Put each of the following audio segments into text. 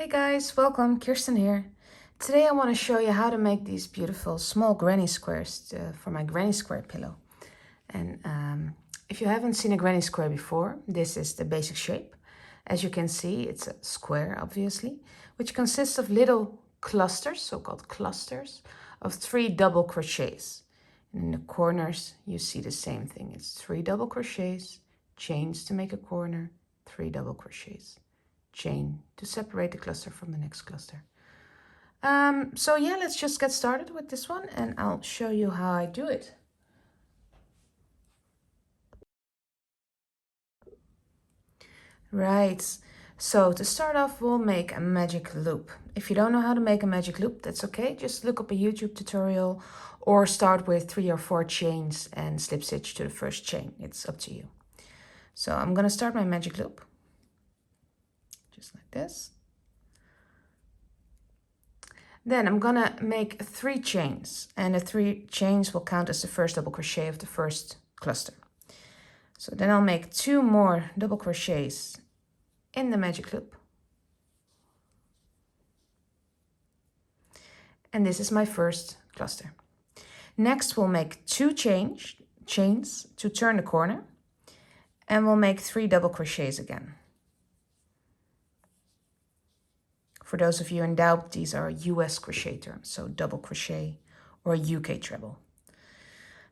Hey guys, welcome, Kirsten here. Today I want to show you how to make these beautiful small granny squares for my granny square pillow. And if you haven't seen a granny square before, this is the basic shape. As you can see, it's a square, obviously, which consists of little clusters, so-called clusters, of 3 double crochets. And in the corners, you see the same thing. It's 3 double crochets, chains to make a corner, 3 double crochets. Chain to separate the cluster from the next cluster. So yeah, let's just get started with this one and I'll show you how I do it. Right, so to start off, we'll make a magic loop. If you don't know how to make a magic loop, that's okay. Just look up a YouTube tutorial or start with 3 or 4 chains and slip stitch to the first chain. It's up to you. So I'm gonna start my magic loop. Just like this. Then I'm gonna make 3 chains, and the 3 chains will count as the first double crochet of the first cluster. So then I'll make 2 more double crochets in the magic loop. And this is my first cluster. Next we'll make 2 chains to turn the corner, and we'll make 3 double crochets again. For those of you in doubt, these are US crochet terms, so double crochet or UK treble.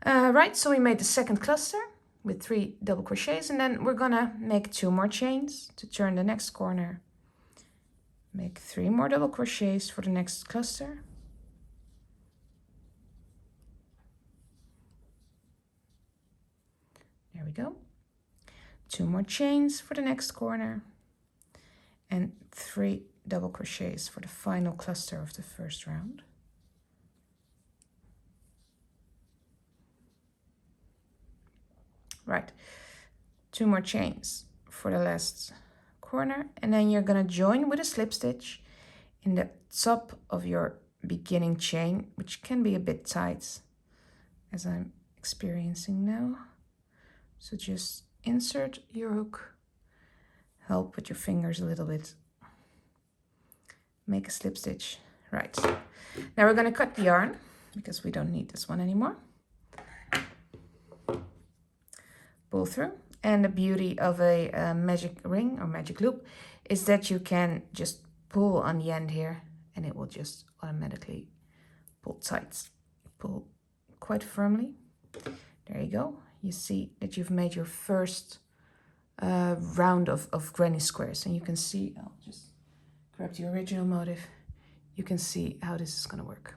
Right, so we made the second cluster with 3 double crochets, and then we're gonna make 2 more chains to turn the next corner. Make 3 more double crochets for the next cluster. There we go. 2 more chains for the next corner, and 3 double crochets for the final cluster of the first round. Right, 2 more chains for the last corner, and then you're gonna join with a slip stitch in the top of your beginning chain, which can be a bit tight, as I'm experiencing now. So just insert your hook, help with your fingers a little bit, make a slip stitch. Right, now we're gonna cut the yarn because we don't need this one anymore. Pull through, and the beauty of a magic ring or magic loop is that you can just pull on the end here and it will just automatically pull tight. Pull quite firmly. There you go. You see that you've made your first round of granny squares, and you can see, I'll just grab the original motif. You can see how this is going to work.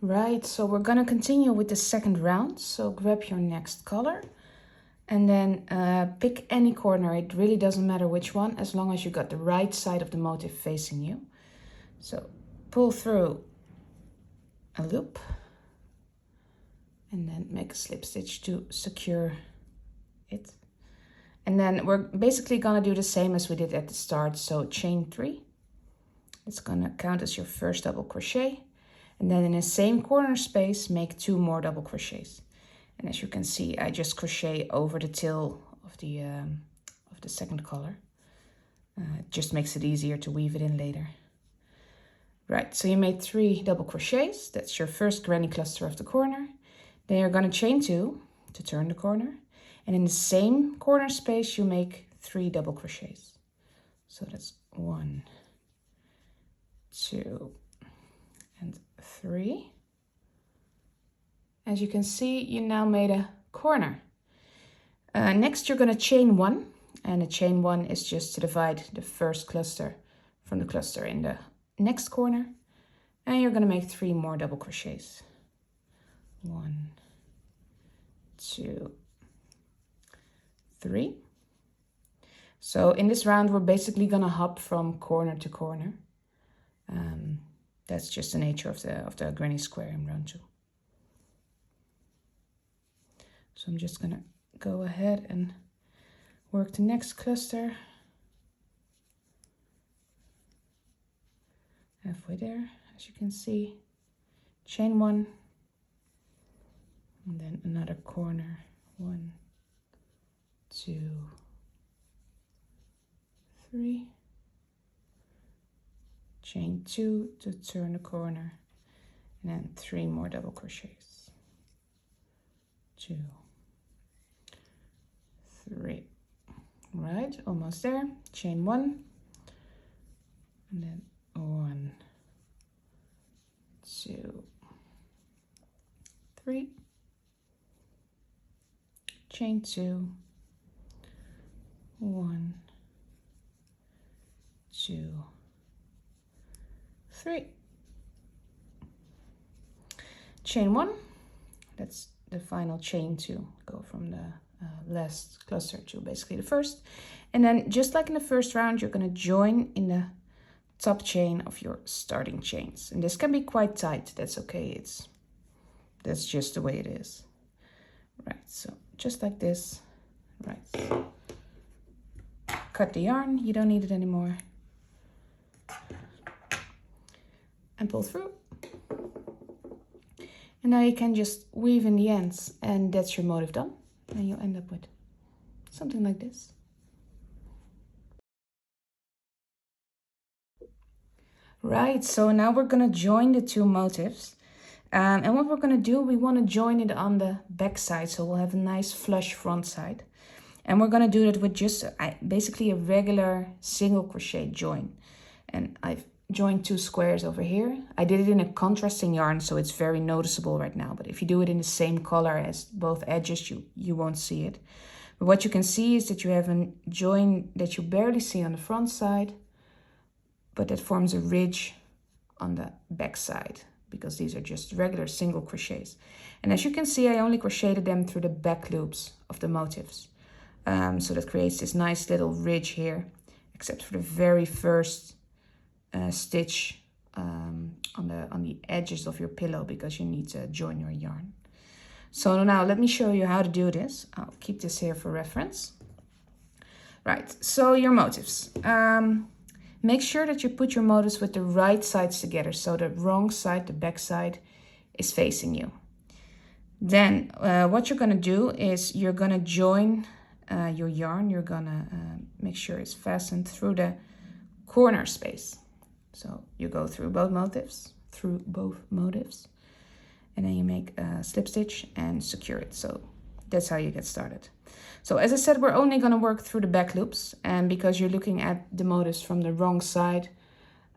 Right, so we're gonna continue with the second round. So grab your next color and then pick any corner. It really doesn't matter which one, as long as you got the right side of the motif facing you. So pull through a loop and then make a slip stitch to secure it. And then we're basically gonna do the same as we did at the start. So chain 3, it's gonna count as your first double crochet. And then in the same corner space, make 2 more double crochets. And as you can see, I just crochet over the tail of the second color. It just makes it easier to weave it in later. Right, so you made 3 double crochets. That's your first granny cluster of the corner. Then you're gonna chain 2 to turn the corner. And in the same corner space, you make 3 double crochets. So that's 1, 2, and 3. As you can see, you now made a corner. Next, you're going to chain 1, and a chain 1 is just to divide the first cluster from the cluster in the next corner, and you're going to make 3 more double crochets. 1, 2, 3. So in this round, we're basically going to hop from corner to corner. That's just the nature of the granny square in round 2. So I'm just gonna go ahead and work the next cluster. Halfway there, as you can see. Chain 1, and then another corner. 1, 2, 3, chain 2 to turn the corner, and then 3 more double crochets. 2, 3. Right, almost there. Chain 1, and then 1, 2, 3, chain 2, 1, 2, 3, chain 1. That's the final chain to go from the last cluster to basically the first. And then just like in the first round, you're going to join in the top chain of your starting chains, and this can be quite tight. That's okay, that's just the way it is. Right, so just like this. Right, cut the yarn, you don't need it anymore, and pull through. And now you can just weave in the ends, and that's your motif done. And you'll end up with something like this. Right, so now we're gonna join the two motifs. And what we're gonna do, we wanna join it on the back side, so we'll have a nice flush front side. And we're gonna do that with just basically a regular single crochet join. And I've joined 2 squares over here. I did it in a contrasting yarn, so it's very noticeable right now. But if you do it in the same color as both edges, you won't see it. But what you can see is that you have a join that you barely see on the front side, but that forms a ridge on the back side, because these are just regular single crochets. And as you can see, I only crocheted them through the back loops of the motifs. So that creates this nice little ridge here, except for the very first stitch on the edges of your pillow, because you need to join your yarn. So now let me show you how to do this. I'll keep this here for reference. Right, so your motifs. Make sure that you put your motifs with the right sides together, so the wrong side, the back side, is facing you. Then what you're gonna do is you're gonna join your yarn. You're gonna make sure it's fastened through the corner space. So you go through both motifs, and then you make a slip stitch and secure it. So that's how you get started. So as I said, we're only going to work through the back loops, and because you're looking at the motifs from the wrong side,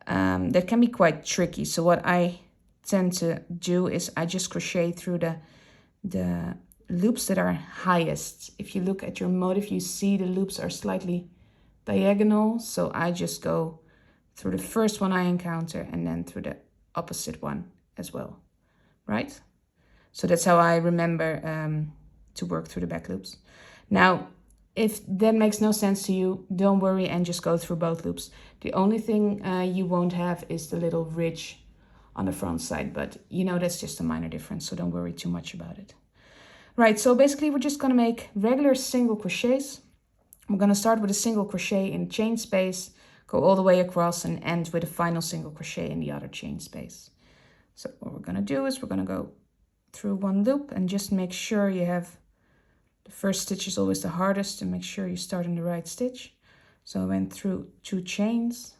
that can be quite tricky. So what I tend to do is I just crochet through the loops that are highest. If you look at your motif, you see the loops are slightly diagonal, so I just go through the first one I encounter and then through the opposite one as well, right? So that's how I remember to work through the back loops. Now, if that makes no sense to you, don't worry and just go through both loops. The only thing you won't have is the little ridge on the front side, but you know, that's just a minor difference, so don't worry too much about it. Right, so basically we're just gonna make regular single crochets. We're gonna start with a single crochet in chain space, go all the way across and end with a final single crochet in the other chain space. So what we're gonna do is we're gonna go through one loop and just make sure you have the first stitch is always the hardest, and make sure you start in the right stitch. So I went through 2 chains,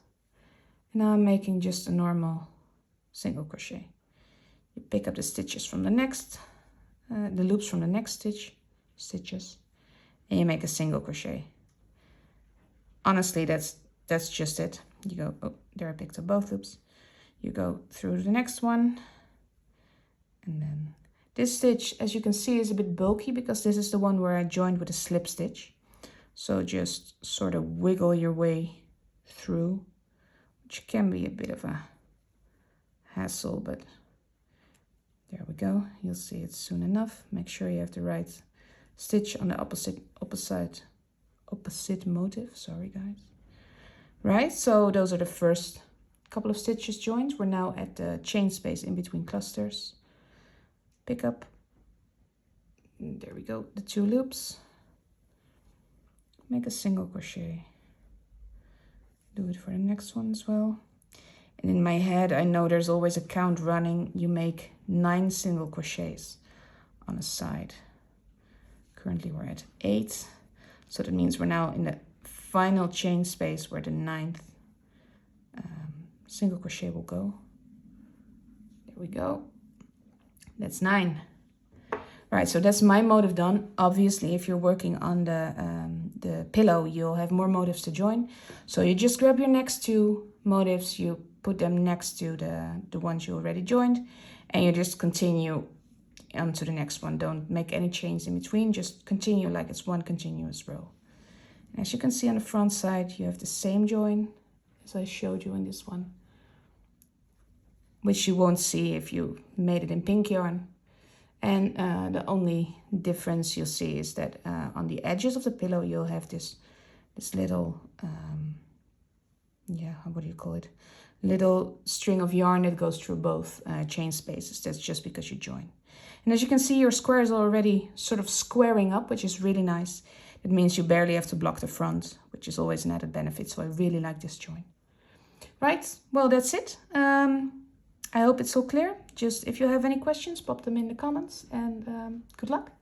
and now I'm making just a normal single crochet. You pick up the stitches from the next, the loops from the next stitches, and you make a single crochet. Honestly, that's just it. You go, oh, there I picked up both loops. You go through the next one, and then this stitch, as you can see, is a bit bulky because this is the one where I joined with a slip stitch. So just sort of wiggle your way through, which can be a bit of a hassle, but there we go. You'll see it soon enough. Make sure you have the right stitch on the opposite motif. Sorry, guys. Right, so those are the first couple of stitches joined. We're now at the chain space in between clusters. Pick up, there we go, the 2 loops, make a single crochet, do it for the next one as well. And in my head, I know there's always a count running. You make 9 single crochets on a side. Currently we're at 8, so that means we're now in the final chain space where the 9th single crochet will go. There we go. That's 9. Right, so that's my motif done. Obviously, if you're working on the pillow, you'll have more motifs to join. So you just grab your next 2 motifs, you put them next to the ones you already joined, and you just continue on to the next one. Don't make any chains in between, just continue like it's one continuous row. And as you can see on the front side, you have the same join as I showed you in this one, which you won't see if you made it in pink yarn. And the only difference you'll see is that on the edges of the pillow, you'll have this little, yeah, what do you call it? Little string of yarn that goes through both chain spaces. That's just because you join. And as you can see, your squares are already sort of squaring up, which is really nice. It means you barely have to block the front, which is always an added benefit. So I really like this join. Right, well, that's it. I hope it's all clear. Just if you have any questions, pop them in the comments, and good luck.